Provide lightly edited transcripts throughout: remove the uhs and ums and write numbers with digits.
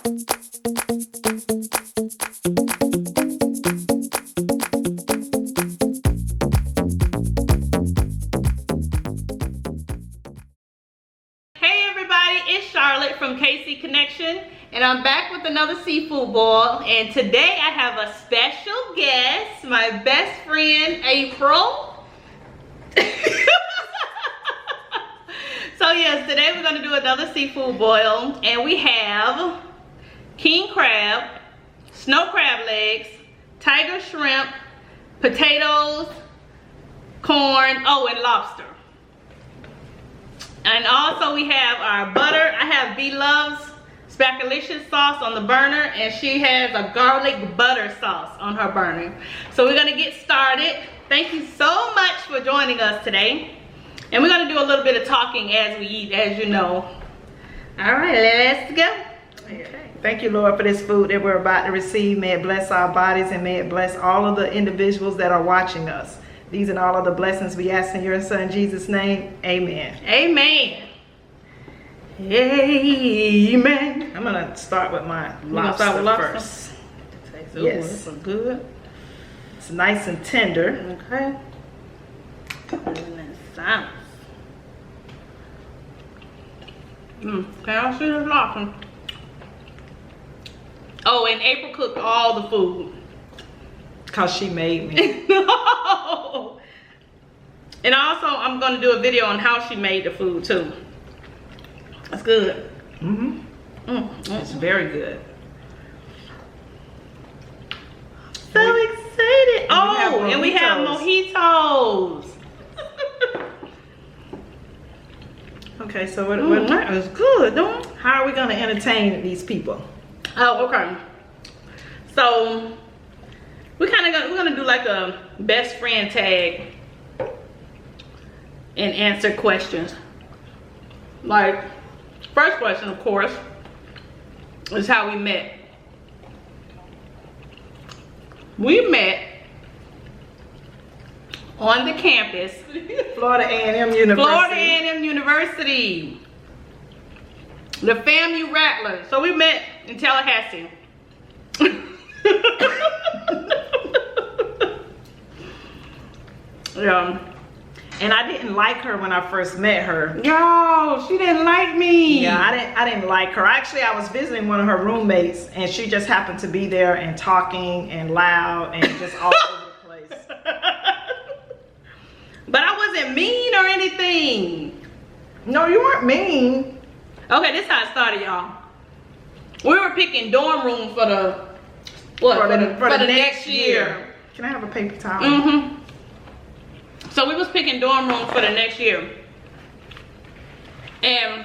From KC Connection, and I'm back with another seafood boil, and today I have a special guest, my best friend April. So yes, today we're going to do another seafood boil, and we have king crab, snow crab legs, tiger shrimp, potatoes, corn, oh, and lobster. And also we have our butter. I have B Loves Spackalicious sauce on the burner, and she has a garlic butter sauce on her burner. So we're gonna get started. Thank you so much for joining us today. And we're gonna do a little bit of talking as we eat, as you know. All right, let's go. Okay. Thank you, Lord, for this food that we're about to receive. May it bless our bodies, and may it bless all of the individuals that are watching us. These and all of the blessings we ask in your son Jesus' name. Amen. Amen. Amen. I'm gonna start with my lobster first. Yes, this is good. It's nice and tender. Okay. Can I see this lobster? Oh, and April cooked all the food. Cause she made me. No. And also, I'm gonna do a video on how she made the food too. That's good. It's very good. So excited! Oh, and we have mojitos. Okay, so that is good, don't it? how are we gonna entertain these people? Oh, okay. So we're gonna do like a best friend tag and answer questions. Like, first question, of course, is how we met. We met on the campus, Florida A&M University. Florida A&M University, the FAMU Rattlers. So we met in Tallahassee. Yeah. And I didn't like her when I first met her. Yo, she didn't like me. Yeah, I didn't like her. Actually, I was visiting one of her roommates, and she just happened to be there and talking and loud and just all over the place. But I wasn't mean or anything. No, you weren't mean. Okay, this is how it started, y'all. We were picking dorm room for the next year. Can I have a paper towel? So we was picking dorm room for the next year. And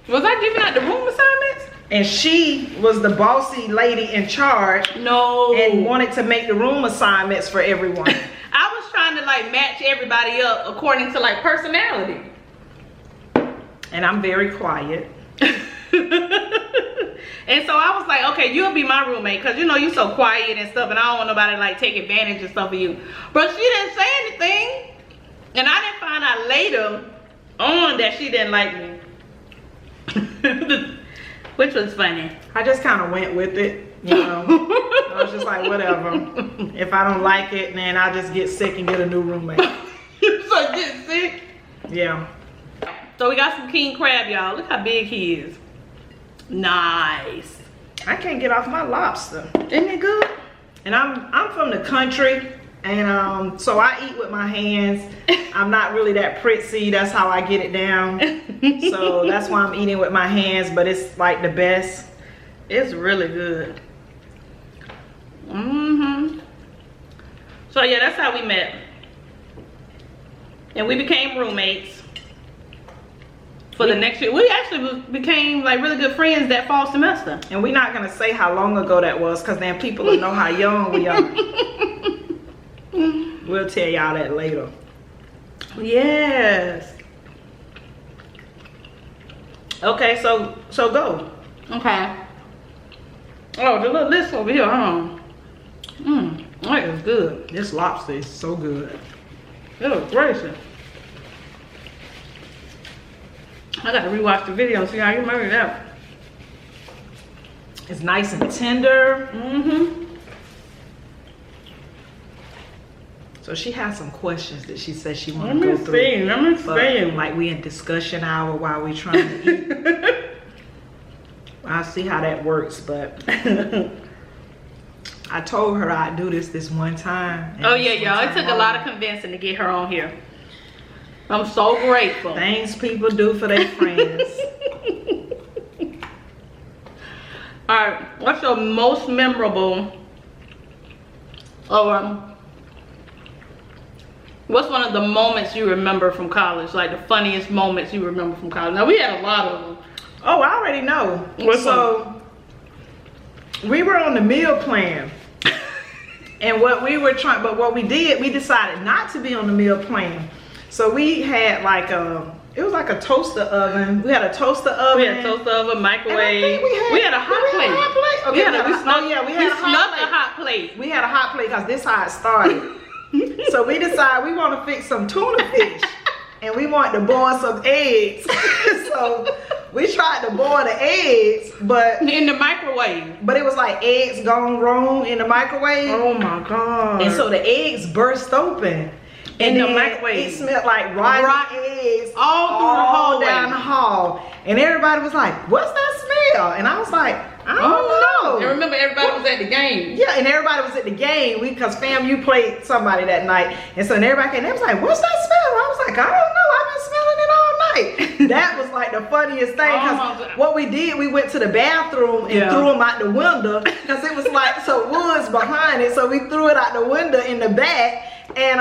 was I giving out the room assignments? And she was the bossy lady in charge. No. And wanted to make the room assignments for everyone. I was trying to like match everybody up according to like personality. And I'm very quiet. And so I was like, okay, you'll be my roommate, because you know you so quiet and stuff, and I don't want nobody to like take advantage of stuff of you. But she didn't say anything, and I didn't find out later on that she didn't like me. Which was funny. I just kind of went with it, you know. I was just like, whatever. If I don't like it, then I'll just get sick and get a new roommate. So get sick? Yeah. So we got some king crab, y'all. Look how big he is. Nice. I can't get off my lobster. Isn't it good? And I'm from the country, and so I eat with my hands. I'm not really that prissy. That's how I get it down. So that's why I'm eating with my hands, but it's like the best. It's really good. So yeah, that's how we met. And we became roommates for the next year. We actually became like really good friends that fall semester. And we're not gonna say how long ago that was, because then people will know how young we are. We'll tell y'all that later. Yes. Okay, so go. Okay. Oh, the little list over here, huh? That is good. This lobster is so good. Oh, gracious. I gotta rewatch the video and see how you made that. It's nice and tender. So she has some questions that she says she wants to go through. Let me see. Like we in discussion hour while we trying to eat. I'll see how that works, but I told her I'd do this one time. Oh yeah, y'all. It took a lot of convincing to get her on here. I'm so grateful. Things people do for their friends. All right, what's your most memorable, what's one of the moments you remember from college? Like the funniest moments you remember from college? Now we had a lot of them. Oh, I already know. We were on the meal plan. And what we did, we decided not to be on the meal plan. So we had like it was like a toaster oven. We had a toaster oven. We had a toaster oven, microwave. We had a hot plate. Okay, we snuck a hot plate. We had a hot plate because this is how it started. So we decided we want to fix some tuna fish. And we wanted to boil some eggs. So we tried to boil the eggs, but in the microwave. But it was like eggs gone wrong in the microwave. Oh my God. And so the eggs burst open. In the microwave. It smelled like rotten eggs all down the hall. And everybody was like, what's that smell? And I was like, I don't know. And remember, everybody was at the game. Yeah, and everybody was at the game because FAMU played somebody that night. And so everybody came, they was like, what's that smell? I was like, I don't know. I've been smelling it all night. That was like the funniest thing. Because what we did, we went to the bathroom and threw them out the window. Because it was like some woods behind it. So we threw it out the window in the back. And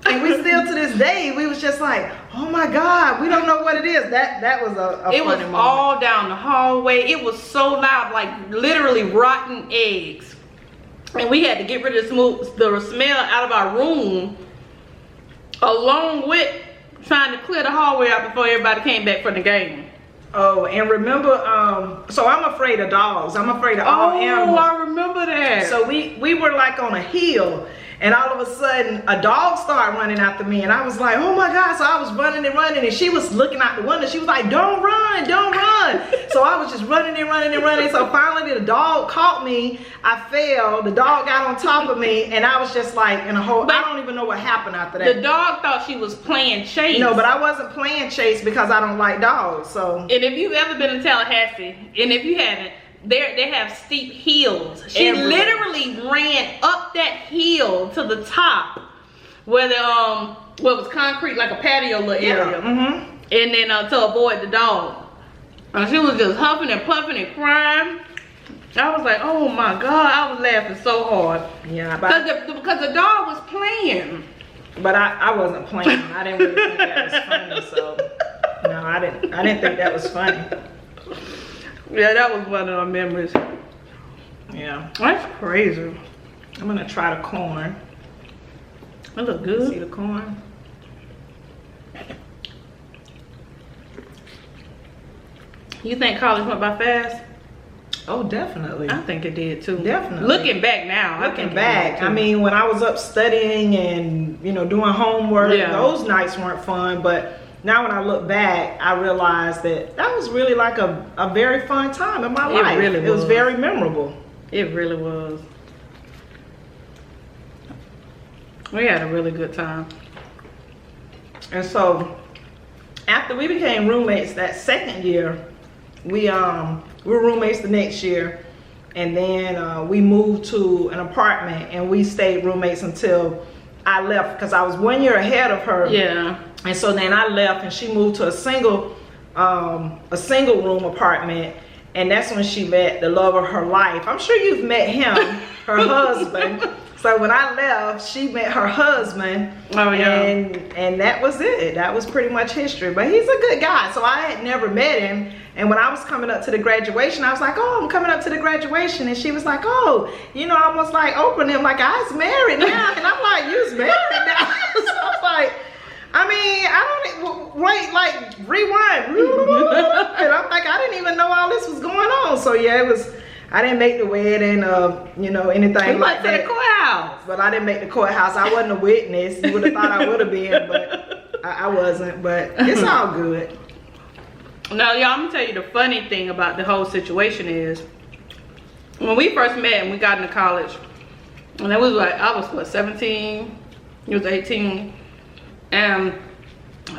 we still to this day, we was just like, oh my God, we don't know what it is. That was a funny moment. It was all down the hallway. It was so loud, like literally rotten eggs. And we had to get rid of the smell out of our room, along with trying to clear the hallway out before everybody came back from the game. Oh, and remember, so I'm afraid of dogs. I'm afraid of all animals. Oh, I remember that. So we were like on a hill. And all of a sudden, a dog started running after me. And I was like, oh my God. So I was running and running. And she was looking out the window. She was like, don't run, don't run. So I was just running and running and running. So finally, the dog caught me. I fell. The dog got on top of me. And I was just like in a whole, I don't even know what happened after that. The dog thought she was playing chase. No, but I wasn't playing chase because I don't like dogs. So. And if you've ever been in Tallahassee, and if you haven't, they have steep hills. She literally ran up that hill to the top where the what was concrete, like a patio little area. And then to avoid the dog. And she was just huffing and puffing and crying. I was like, oh my God, I was laughing so hard. Yeah, because the dog was playing. But I wasn't playing. I didn't really think that was funny. So no, I didn't think that was funny. Yeah, that was one of our memories. Yeah. That's crazy. I'm gonna try the corn. That look good. See the corn? You think college went by fast? Oh, definitely. I think it did too. Definitely. Looking back now. Looking back, I mean, when I was up studying and, you know, doing homework, those nights weren't fun, but now when I look back, I realize that was really like a very fun time in my life. Really it was very memorable. It really was. We had a really good time. And so after we became roommates that second year, we were roommates the next year, and then we moved to an apartment and we stayed roommates until I left because I was 1 year ahead of her. Yeah. And so then I left and she moved to a single room apartment, and that's when she met the love of her life. I'm sure you've met him, her husband. So when I left, she met her husband. Oh yeah. And that was it. That was pretty much history. But he's a good guy. So I had never met him. And when I was coming up to the graduation, I was like, oh, I'm coming up to the graduation. And she was like, oh, you know, I almost like opened him like I was married now. And I'm like, you was married now? So I was like, I mean, I don't, wait, like, rewind. And I'm like, I didn't even know all this was going on. So yeah, it was, I didn't make the wedding, you know, anything like that. You went to the courthouse. But I didn't make the courthouse. I wasn't a witness. You would have thought I would have been, but I wasn't. But it's all good. Now, y'all, I'm gonna tell you the funny thing about the whole situation is, when we first met and we got into college, and that was like, I was what, 17, he was 18, and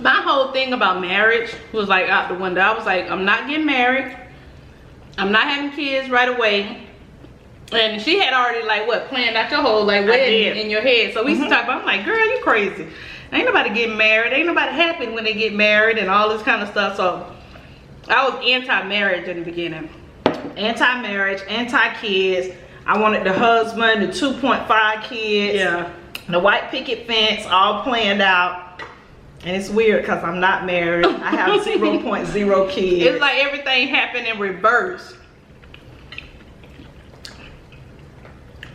my whole thing about marriage was like out the window. I was like, I'm not getting married, I'm not having kids right away. And she had already like what, planned out your whole like wedding in your head. So we used to talk about, I'm like, girl, you crazy. Ain't nobody getting married, ain't nobody happy when they get married and all this kind of stuff. So I was anti-marriage in the beginning. Anti-marriage, anti-kids. I wanted the husband, the 2.5 kids, Yeah. the white picket fence, all planned out. And it's weird because I'm not married. I have 0.0 kids. It's like everything happened in reverse.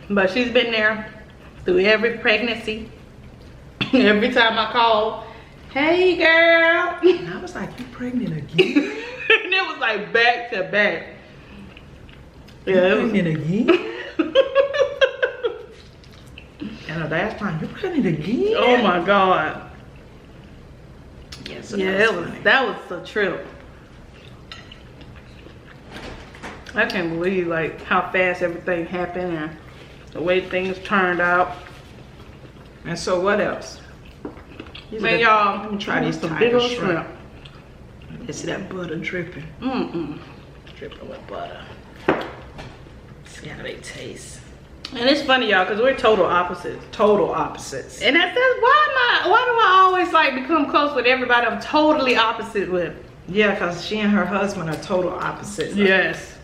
But she's been there through every pregnancy. Every time I call, hey girl. And I was like, you pregnant again? And it was like back to back. Yeah, it was pregnant again? And the last time, you pregnant again? Oh my God. Yeah, so Yeah, that was a trip. I can't believe like how fast everything happened and the way things turned out. And so what else? Man, y'all, let me try these some big tiger old shrimp. You see that butter dripping? Dripping with butter. See how they taste. And it's funny, y'all, because we're total opposites. Total opposites. And that's why do I always like become close with everybody I'm totally opposite with? Yeah, because she and her husband are total opposites. Yes.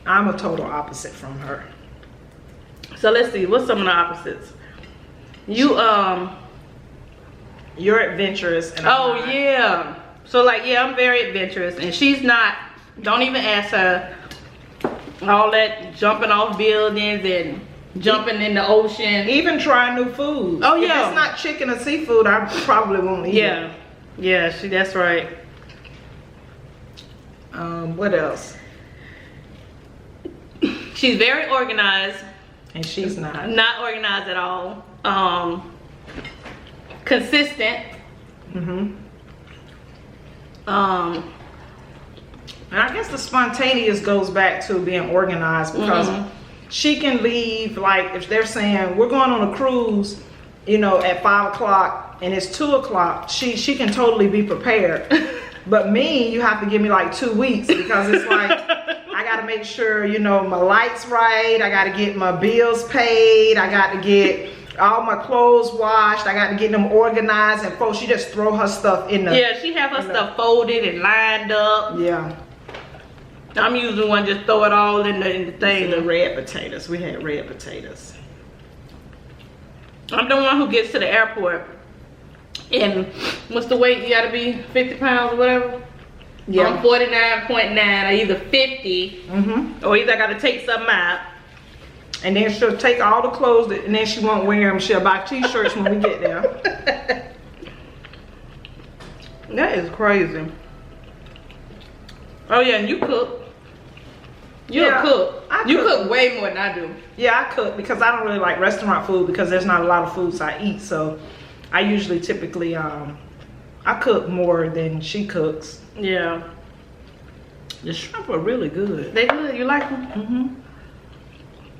I'm a total opposite from her. So let's see, what's some of the opposites? You're adventurous and I'm not. Yeah. So like, yeah, I'm very adventurous and she's not. Don't even ask her. All that jumping off buildings and jumping in the ocean. Even trying new food. Oh yeah. If it's not chicken or seafood, I probably won't eat it. Yeah, that's right. What else? She's very organized. And she's not. Not organized at all. Consistent. And I guess the spontaneous goes back to being organized because she can leave, like if they're saying we're going on a cruise, you know, at 5 o'clock and it's 2 o'clock, she can totally be prepared. But me, you have to give me like 2 weeks because it's like I got to make sure, you know, my lights right. I got to get my bills paid. I got to get all my clothes washed. I got to get them organized. And folks, she just throw her stuff in the... Yeah, she have her stuff folded and lined up. Yeah. I'm usually one just throw it all in the thing. The red potatoes. We had red potatoes. I'm the one who gets to the airport. And what's the weight? You gotta be 50 pounds or whatever? Yeah. I'm 49.9 or either 50. Or either I gotta take something out. And then she'll take all the clothes and then she won't wear them. She'll buy t-shirts when we get there. That is crazy. Oh yeah, and you cook. You're a cook. You cook way more than I do. Yeah, I cook because I don't really like restaurant food because there's not a lot of foods I eat. So I usually typically, I cook more than she cooks. Yeah. The shrimp are really good. They good? You like them?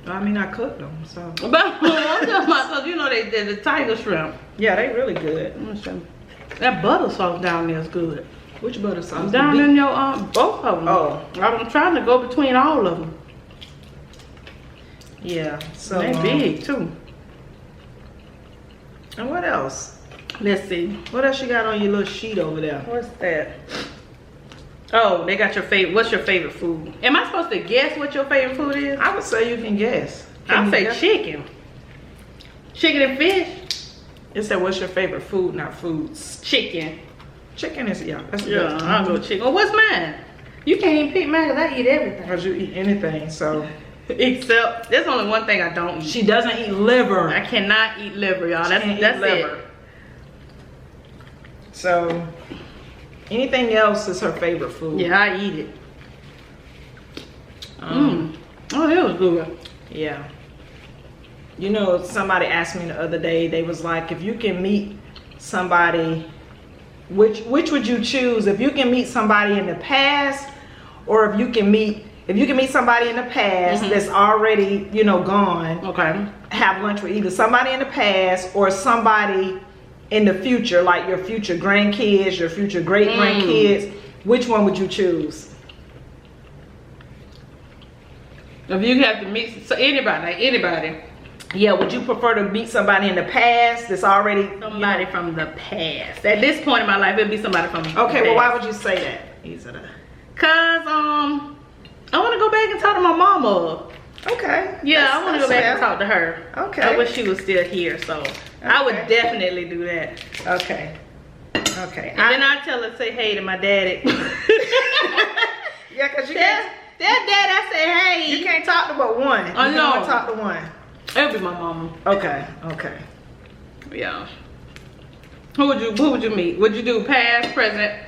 I mean, I cooked them, so. But I'm talking about, you know, they're the tiger shrimp. Yeah, they really good. That butter sauce down there is good. Which butter sauce? Down in your both of them. Oh. I'm trying to go between all of them. Yeah, so. They big too. And what else? Let's see. What else you got on your little sheet over there? What's that? Oh, they got your favorite. What's your favorite food? Am I supposed to guess what your favorite food is? I would say you can guess. I'll say chicken. Chicken and fish? It said, what's your favorite food, not foods? Chicken. Chicken is, yeah. That's yeah, I'll go chicken. Well, what's mine? You can't even pick mine because I eat everything. Because you eat anything, so. Except, there's only one thing I don't eat. She doesn't eat liver. I cannot eat liver, y'all. That's liver. it. So, anything else is her favorite food. Yeah, I eat it. Oh, that was good. Yeah. You know, somebody asked me the other day, they was like, if you can meet somebody, which would you choose? If you can meet somebody in the past, or if you can meet if you can meet somebody in the past that's already, you know, gone, Okay. have lunch with either somebody in the past or somebody in the future, like your future grandkids, your future great grandkids, which one would you choose? If you have to meet anybody. Yeah, would you prefer to meet somebody in the past that's already Somebody from the past. At this point in my life, it'd be somebody from the past. Okay, well, why would you say that? Easy. Cause I want to go back and talk to my mama. Okay. Yeah, I want to go back and talk to her. Okay. I wish she was still here, so I would definitely do that. Okay. Okay. And then I tell her to say hey to my daddy. Yeah, cause you That dad, I say hey. you can't talk to but one. You I can know. only talk to one. It'll be my mama. Okay. Okay. Yeah. Who would you meet? Would you do past, present?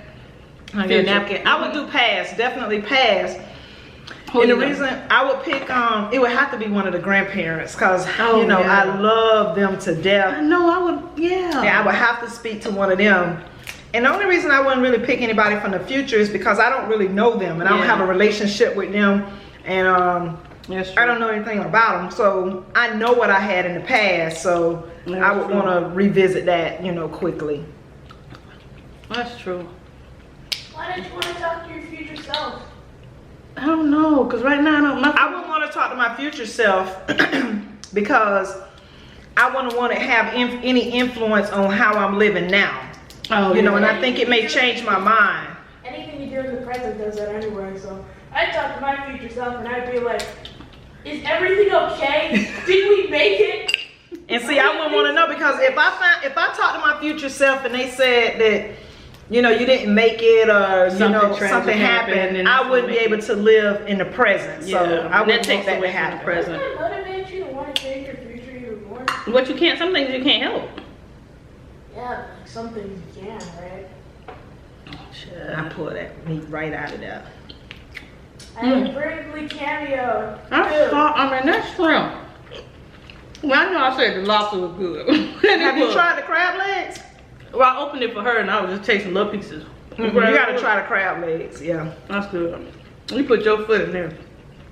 I get a napkin. I would do past, definitely past. Who And the you know? reason I would pick, it would have to be one of the grandparents, cause Oh, you know yeah. I love them to I death. know, I would, yeah. Yeah, I would have to speak to one of them. And the only reason I wouldn't really pick anybody from the future is because I don't really know them and I don't have a relationship with them, and That's true. I don't know anything about them. So I know what I had in the past, so I would want to revisit that, you know, quickly. That's true. Why don't you want to talk to your future self? I don't know, cause right now I would want to talk to my future self because I wouldn't want to have any influence on how I'm living now. Oh, You know, and I think it may change my mind. Anything you do in the present does that anyway, so I'd talk to my future self and I'd be like, is everything okay? Did we make it? And see, I wouldn't want to know, because if I talk to my future self and they said that, you know, you didn't make it, or you know, something happened, and I wouldn't be able to live in the present. So I wouldn't want that to happen. Doesn't that motivate you to want to change your future even more? But you can't. Some things you can't help. Yeah, like some things you can, right? I pull that meat right out of there. And bravely cameo. I mean, that's shrimp. Well, I know I said the lobster was good. Have you tried the crab legs? Well, I opened it for her and I was just tasting little pieces. You gotta try the crab legs, yeah. That's good. You put your foot in there.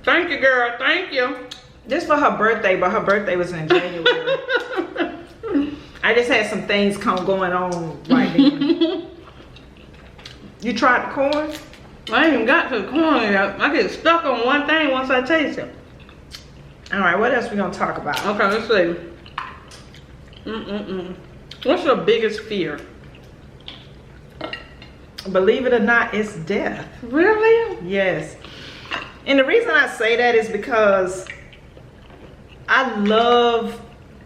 Thank you, girl. Thank you. This for her birthday, but her birthday was in January. I just had some things going on right then. You tried the corn? I ain't even got to the corn yet. I get stuck on one thing once I taste it. All right, what else we gonna talk about? Okay, let's see. What's your biggest fear? Believe it or not, it's death. Really? Yes. And the reason I say that is because I love,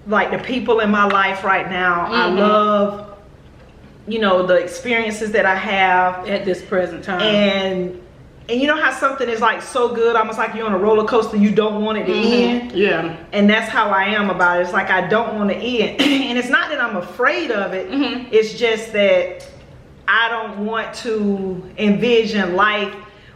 like, the people in my life right now. I love, you know, the experiences that I have At this present time. and you know how something is like so good, almost like you're on a roller coaster, you don't want it to end. Yeah. And that's how I am about it. It's like I don't want to end. And it's not that I'm afraid of it. It's just that I don't want to envision life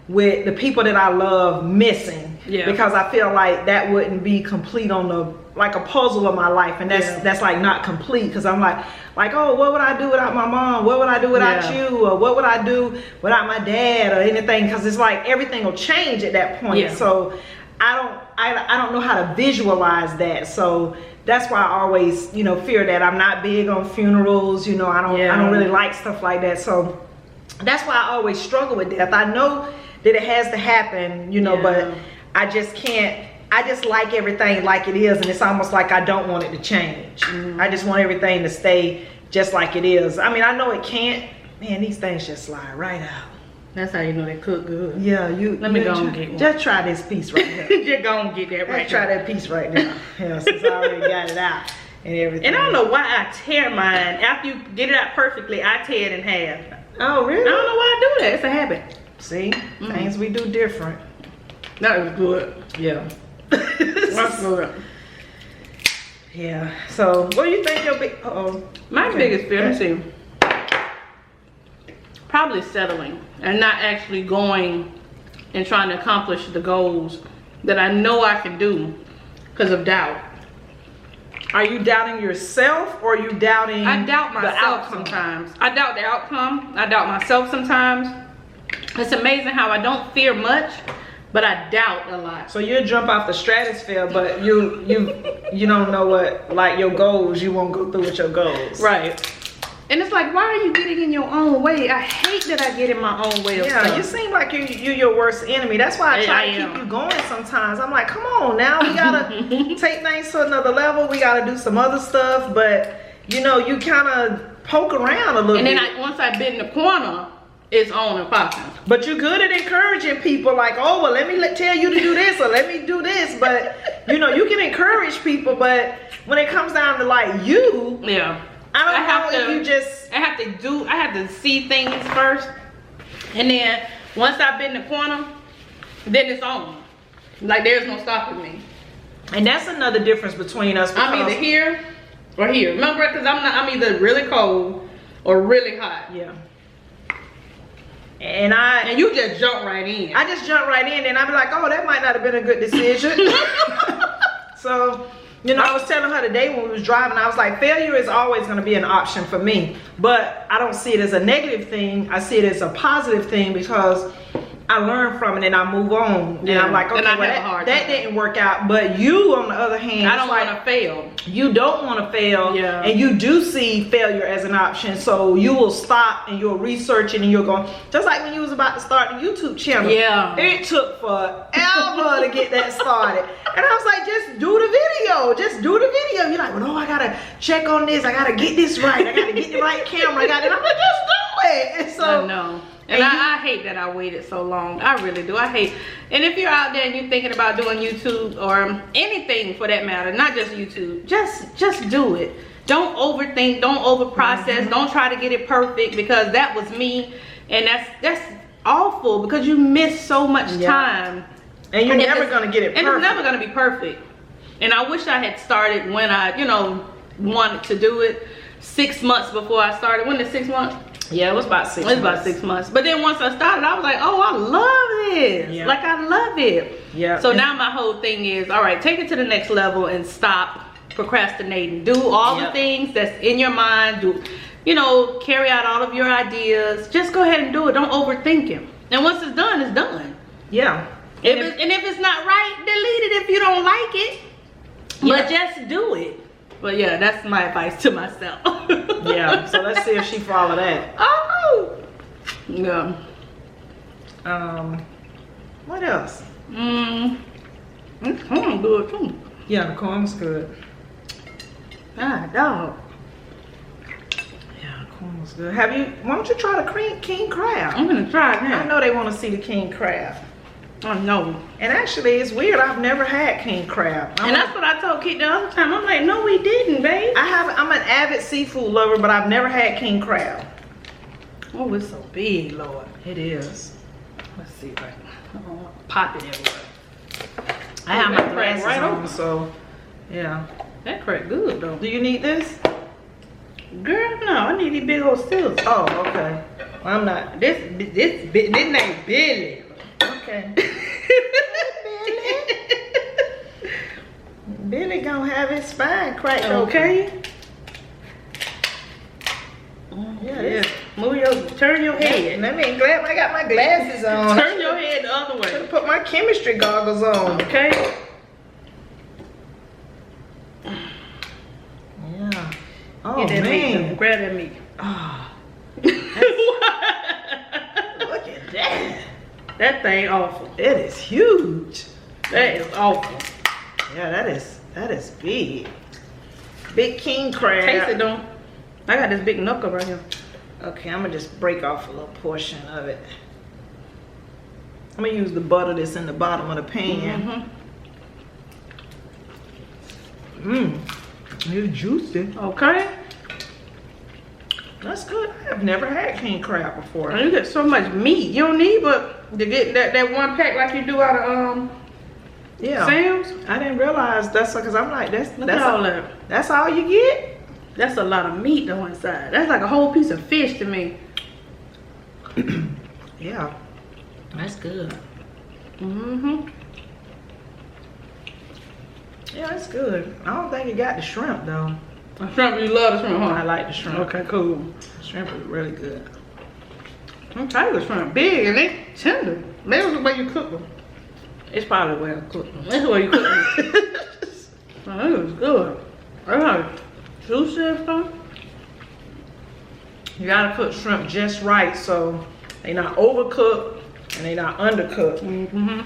with the people that I love missing. Yeah. Because I feel like that wouldn't be complete on the, like, a puzzle of my life. And that's like not complete, because I'm like, oh, what would I do without my mom? What would I do without you? Or what would I do without my dad or anything? Because it's like everything will change at that point. Yeah. So I don't know how to visualize that. So that's why I always, you know, fear that. I'm not big on funerals. You know, I don't really like stuff like that. So that's why I always struggle with death. I know that it has to happen, you know, but I just can't. I just like everything like it is, and it's almost like I don't want it to change. I just want everything to stay just like it is. I mean, I know it can't. Man, these things just slide right out. That's how you know they cook good. Yeah, Let me go and get one. Just try this piece right here. Just go and get that right. Let's try that piece right now. Yeah, since I already got it out and everything. And I don't know why I tear mine. After you get it out perfectly, I tear it in half. Oh, really? I don't know why I do that. It's a habit. See, things we do different. That was good. Yeah. That's good. Yeah. So, what do you think your big? My biggest fear, let me see. Probably settling and not actually going and trying to accomplish the goals that I know I can do because of doubt. Are you doubting yourself, or are you doubting? I doubt myself sometimes. I doubt the outcome. I doubt myself sometimes. It's amazing how I don't fear much, but I doubt a lot. So you'll jump off the stratosphere, but you don't know what, like, your goals. You won't go through with your goals. Right. And it's like, why are you getting in your own way? I hate that I get in my own way of stuff. Yeah, you seem like you're your worst enemy. That's why I try to keep you going sometimes. I'm like, come on now, we gotta take things to another level. We gotta do some other stuff, but you know, you kind of poke around a little bit. And then once I've been in the corner, it's on and popping. But you're good at encouraging people, like, oh, well, let me tell you to do this, or let me do this. But you know, you can encourage people, but when it comes down to like you, yeah. I have to see things first, and then once I've been in the corner, then it's on. Like, there's no stopping me. And that's another difference between us. I'm either here or here. Remember, because I'm either really cold or really hot. Yeah. And you just jump right in. I just jump right in, and I be like, oh, that might not have been a good decision. So. You know, I was telling her today when we was driving, I was like, failure is always going to be an option for me. But I don't see it as a negative thing. I see it as a positive thing because I learn from it and I move on. Yeah. And I'm like, okay, well, that didn't work out. But you, on the other hand, I don't want to fail. You don't want to fail. Yeah. And you do see failure as an option. So you will stop and you'll research it and you'll go, just like when you was about to start the YouTube channel. Yeah. It took forever to get that started. And I was like, just do the video. Just do the video. You're like, well, no, I got to check on this. I got to get this right. I got to get the right camera. And I'm like, just do it. And so, I know. And I hate that I waited so long. I really do. I hate. And if you're out there and you're thinking about doing YouTube or anything for that matter, not just YouTube, just do it. Don't overthink. Don't overprocess. Don't try to get it perfect, because that was me, and that's awful because you miss so much time. And you're never gonna get it perfect. And it's never gonna be perfect. And I wish I had started when I, wanted to do it 6 months before I started. When is 6 months? Yeah, it was about 6 months. It was about 6 months. But then once I started, I was like, oh, I love this. Yeah. Like, I love it. Yeah. So now my whole thing is, all right, take it to the next level and stop procrastinating. Do all the things that's in your mind. Carry out all of your ideas. Just go ahead and do it. Don't overthink it. And once it's done, it's done. Yeah. And if it's not right, delete it if you don't like it. Yeah. But just do it. But yeah, that's my advice to myself. Yeah, so let's see if she follow that. Oh! Yeah. What else? This corn good too. Yeah, the corn was good. Ah, dog. Yeah, the corn was good. Why don't you try the king crab? I'm gonna try it now. I know they want to see the king crab. I know. And actually, it's weird. I've never had king crab. And that's what I told Kit the other time. I'm like, no, we didn't, babe. I'm an avid seafood lover, but I've never had king crab. Oh, it's so big, Lord. It is. Let's see if I can pop it everywhere. I have my glasses on, so yeah. That crack good though. Do you need this? Girl, no. I need these big old scissors. Oh, okay. Well, I'm not. This name Billy. Okay. Billy gonna have his spine cracked. Okay. Yeah. Turn your head. Let me glad I got my glasses on. Turn your head the other way. Should put my chemistry goggles on. Okay. Yeah. Oh Get that man. meat. Grab that meat. Oh. Look at that. That thing awful. It is huge. That is awful. Yeah, that is big. Big king crab. Taste it though. I got this big knuckle right here. Okay, I'm gonna just break off a little portion of it. I'm gonna use the butter that's in the bottom of the pan. It's juicy. Okay. That's good. I have never had king crab before. And you get so much meat. You don't need but to get that one pack like you do out of Sam's. I didn't realize that's because I'm like that's all you get. That's a lot of meat though inside. That's like a whole piece of fish to me. Yeah, that's good. Yeah, that's good. I don't think you got the shrimp though. The shrimp, you love the shrimp, huh? I like the shrimp. Okay, cool. Shrimp is really good. I'm tired of shrimp. Big and they tender. Maybe it's the way you cook them. It's probably well cooked. That's the way you cook it. Oh, it was good. I like juicy and stuff. You gotta cook shrimp just right so they not overcooked and they not undercooked. Mm-hmm.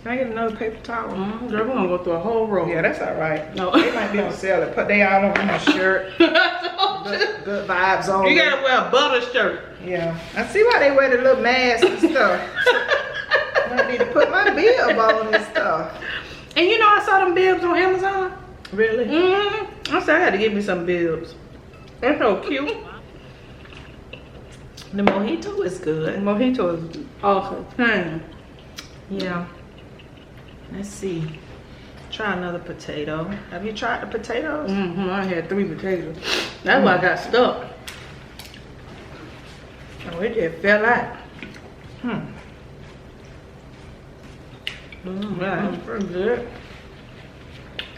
Can I get another paper towel? Mm-hmm. We're gonna go through a whole row. Yeah, that's all right. No. They might be on sale. Put they all on my shirt. Good vibes on. You gotta wear a butter shirt. Yeah. I see why they wear the little masks and stuff. I need to put my bib on and stuff. And you know, I saw them bibs on Amazon. Really? Mm-hmm. I said I had to get me some bibs. They're so cute. The mojito is The good. mojito is awesome. Yeah. Let's see. Try another potato. Have you tried the potatoes? Mm-hmm. I had 3 potatoes. That's why I got stuck. Oh, it just fell out. Yeah, that's pretty good.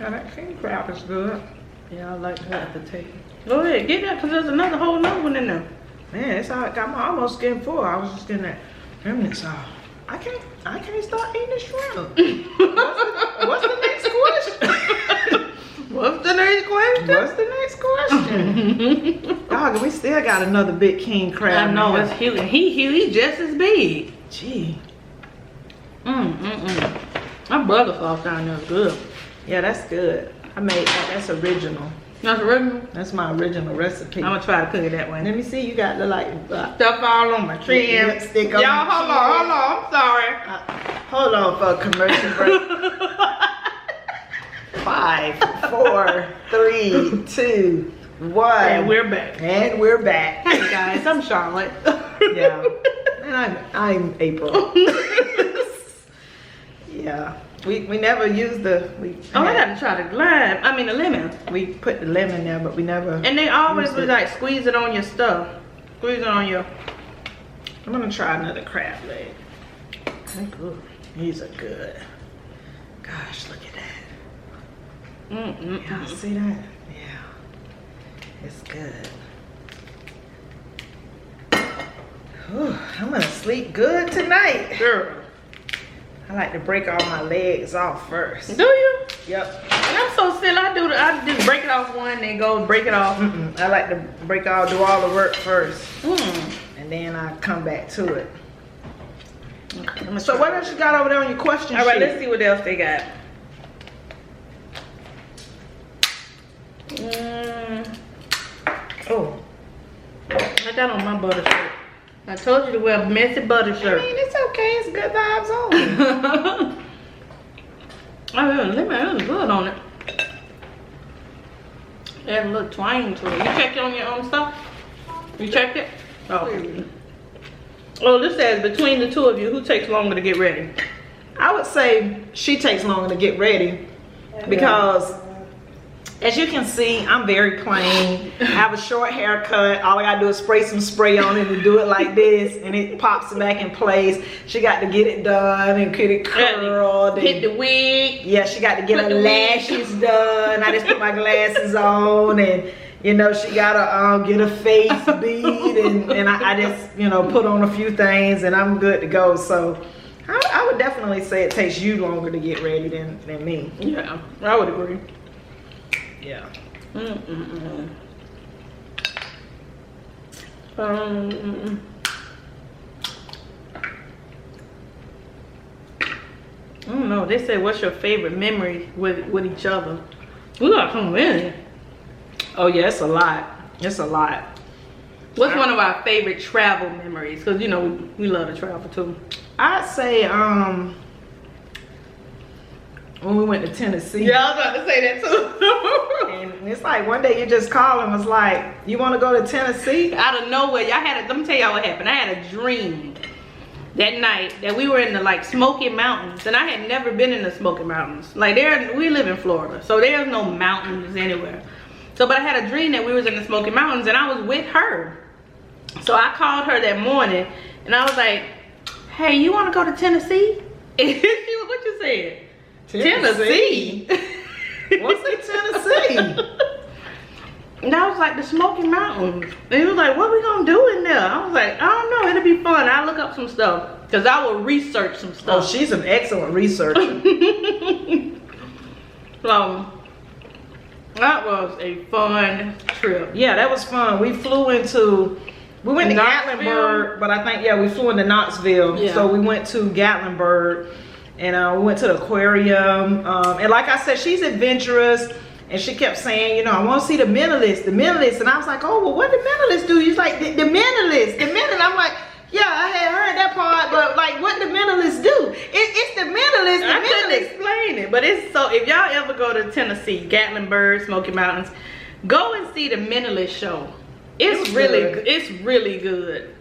Yeah, that king crab is good. Yeah, I like that potato. Go ahead, get that, because there's another whole nother one in there. Man, it's all, got my almost getting full. I was just getting that remnants off. I can't start eating the shrimp. What's the next question? What's the next question? What's the next question? Dog, we still got another big king crab. I know, in it's here. huge. He just as big. Gee. My butter sauce down there is good. Yeah, that's good. I made that. That's original. That's original. That's my original recipe. I'm gonna try to cook it that way. Let me see. You got the like Stuff all on my chin. lipstick on Y'all, your hold on. I'm sorry. Hold on for a commercial break. 5, 4, 3, 2, 1. And we're back. And we're back. Hey guys, I'm Charlotte. Yeah. And I'm April. Yeah. We never used the I gotta try the lime. I mean the lemon. we put the lemon there, but we never. And they always used was it. like squeeze it on your stuff. Squeeze it on your. I'm gonna try another crab leg. They're good. These are good. Gosh, look at that. Y'all see that? Yeah. It's good. Whew, I'm gonna sleep good tonight. Girl. I like to break all my legs off first. Do you? Yep. And I'm so silly. I just break it off one, then go break it off. I like to do all the work first, Mm. and then I come back to it. Okay, So what else you got over there on your question All right, sheet? let's see what else they got. Oh, I got on my butter shirt. I told you to wear a messy butter I shirt. mean, it's okay. It's good vibes only. Oh, yeah, lemon is good on it. Add a little twang to it. You checked it on your own stuff? You checked it? Oh. Oh, this says between the two of you, who takes longer to get ready? I would say she takes longer to get ready because, as you can see, I'm very plain. I have a short haircut. All I gotta do is spray some spray on it and do it like this, and it pops back in place. She got to get it done and get it curled. Hit And, the wig. yeah, she got to get Put her the wig lashes done. I just put my glasses on, and you know, she gotta get a face bead, and I just, you know, put on a few things, and I'm good to go. So I would definitely say it takes you longer to get ready than me. Yeah, I would agree. Yeah. I don't know. They say, what's your favorite memory with each other? We got some in. Oh yeah, it's a lot. It's a lot. What's one of our favorite travel memories? Because you know we love to travel too. I'd say when we went to Tennessee. Yeah, I was about to say that too. And it's like one day you just called and was like, you want to go to Tennessee? Out of nowhere, let me tell y'all what happened. I had a dream that night that we were in the like Smoky Mountains, and I had never been in the Smoky Mountains. Like we live in Florida, so there's no mountains anywhere. So, but I had a dream that we was in the Smoky Mountains, and I was with her. So I called her that morning, and I was like, "Hey, you want to go to Tennessee?" And she was, what you said? Tennessee. What's in Tennessee? And I was like, the Smoky Mountains. And he was like, what we gonna do in there? I was like, I don't know, it'll be fun. I'll look up some stuff. because I will research some Oh, stuff. she's an excellent researcher. So that was a fun trip. Yeah, that was fun. We went to Knoxville. Gatlinburg, but I think, yeah, we flew into Knoxville. Yeah. So we went to Gatlinburg, and we went to the aquarium. And like I said, she's adventurous, and she kept saying, you know, I want to see the Mentalist. And I was like, oh, well, what the Mentalist do? She's like, the Mentalist. I'm like, yeah, I had heard that part, but like, what the Mentalist do? It's the Mentalist. I couldn't explain it, but it's so. If y'all ever go to Tennessee, Gatlinburg, Smoky Mountains, go and see the Mentalist show. It's really good.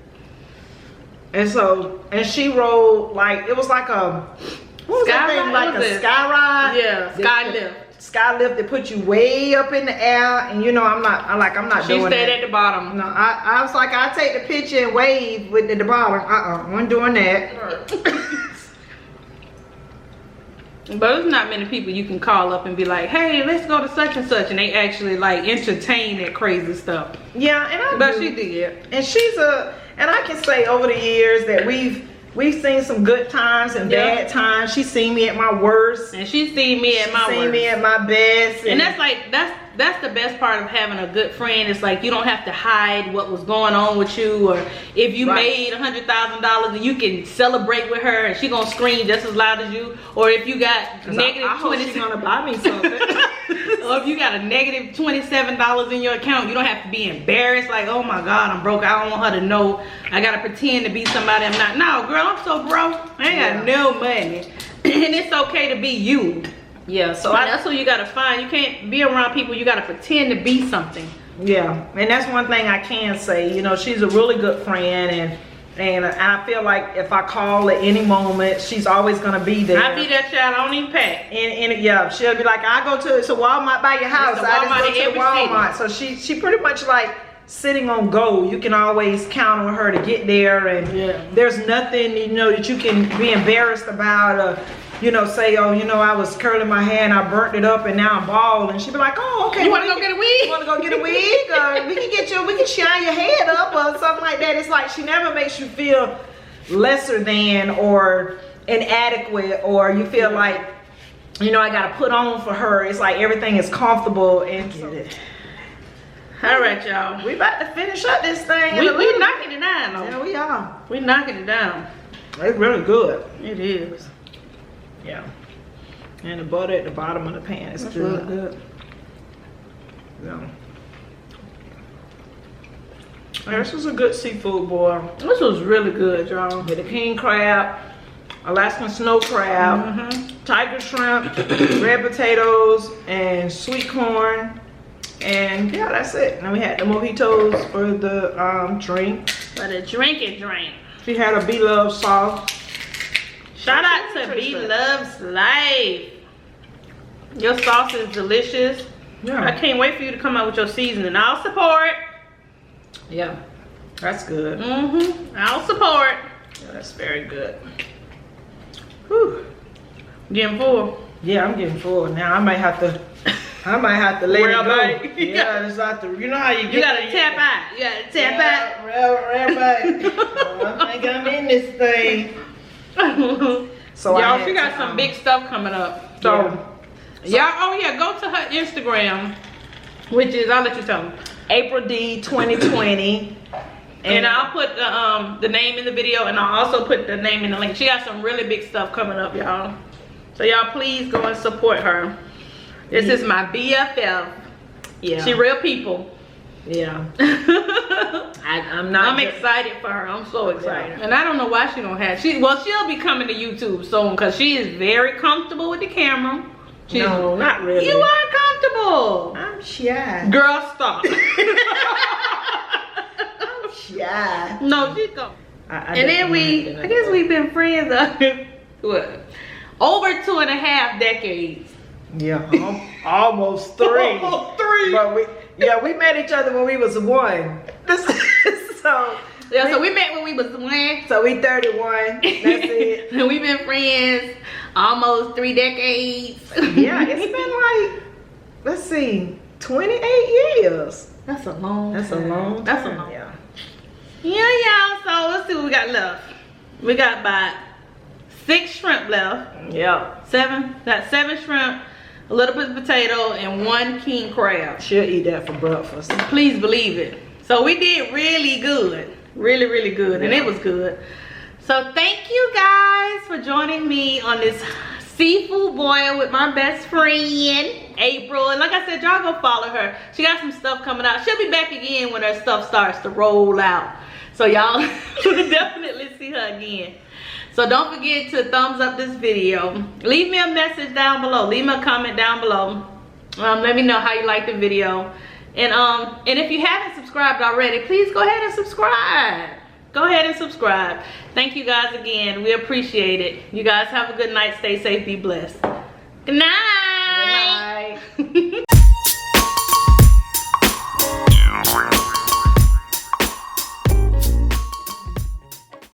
And so, and she rode like, it was like a, what was that thing? Like a sky ride? Yeah, sky lift. Sky lift that put you way up in the air, and you know, I'm not She doing stayed that. at the bottom. No, I was like, I'll take the picture and wave with the bottom. Wasn't doing that. But there's not many people you can call up and be like, hey, let's go to such and such, and they actually like entertain that crazy stuff. Yeah, and she did. And and I can say over the years that we've seen some good times and bad times. She's seen me at my worst, and she's seen me at my worst. Seen me at my best, and that's the best part of having a good friend. It's like you don't have to hide what was going on with you, or if you made $100,000 and you can celebrate with her and she gonna scream just as loud as you, or if you got negative I hope she's gonna buy me something. or if you got a negative $27 in your account, you don't have to be embarrassed like, oh my God, I'm broke. I don't want her to know. I gotta pretend to be somebody I'm not. No, girl, I'm so broke. I ain't got no money. And it's okay to be you. Yeah, so that's who you gotta find. You can't be around people. You gotta pretend to be something. Yeah, and that's one thing I can say. You know, she's a really good friend, and I feel like if I call at any moment, she's always gonna be there. I be that child. I don't even pack. And yeah, she'll be like, I go to Walmart by your house. I just go to the Walmart. So she pretty much like sitting on go. You can always count on her to get there, and there's nothing, you know, that you can be embarrassed about, or you know, say, oh, you know, I was curling my hair and I burnt it up and now I'm bald. And she'd be like, oh, okay. You want to go get a wig? You want to go get a wig? We can shine your head up or something like that. It's like she never makes you feel lesser than or inadequate, or you feel like, you know, I got to put on for her. It's like everything is comfortable. And all right, y'all. We about to finish up this thing. We knocking it down, though. Yeah, we are. We knocking it down. It's really good. It is. Yeah. And the butter at the bottom of the pan is really good. Yeah. This was a good seafood boil. This was really good, y'all. With the king crab, Alaskan snow crab, tiger shrimp, red potatoes, and sweet corn. And yeah, that's it. And we had the mojitos for the drink. For the drink. She had a B-Love sauce. Shout out to B Loves Life. Your sauce is delicious. Yeah. I can't wait for you to come out with your seasoning. I'll support. Yeah, that's good. I'll support. Yeah, that's very good. Whew. Getting full. Yeah, I'm getting full now. I might have to let it go. Back. Yeah, it's not the. You know how you get. You gotta tap out. You gotta tap out. Real back. I think I'm in this thing. So y'all, she got some big stuff coming up. So y'all, go to her Instagram, which is, I'll let you tell them. April D 2020. And I'll put the name in the video, and I'll also put the name in the link. She got some really big stuff coming up, y'all. So y'all please go and support her. This is my BFF. Yeah. She real people. Yeah. I'm excited for her. I'm so excited. Yeah. And I don't know why she don't have. She'll be coming to YouTube soon because she is very comfortable with the camera. No, not really. You are comfortable. I'm shy. Girl, stop. I'm shy. No, she's going. And then I guess we've been friends what? Over 2.5 decades. Yeah, almost 3. Almost 3. But we met each other when we was 1. So we met when we was 1. So we 31. That's it. And we've been friends almost 3 decades. Yeah, it's been like, let's see, 28 years. That's a long time. Yeah. Yeah, y'all. So let's see what we got left. We got about 6 shrimp left. Yep. 7. Got 7 shrimp, a little bit of potato, and 1 king crab. She'll eat that for breakfast. Please believe it. So we did really good. Really, really good. And it was good. So thank you guys for joining me on this seafood boil with my best friend, April. And like I said, y'all go follow her. She got some stuff coming out. She'll be back again when her stuff starts to roll out. So y'all will definitely see her again. So don't forget to thumbs up this video. Leave me a message down below. Leave me a comment down below. Let me know how you like the video. And if you haven't subscribed already, please go ahead and subscribe. Go ahead and subscribe. Thank you guys again. We appreciate it. You guys have a good night. Stay safe. Be blessed. Good night.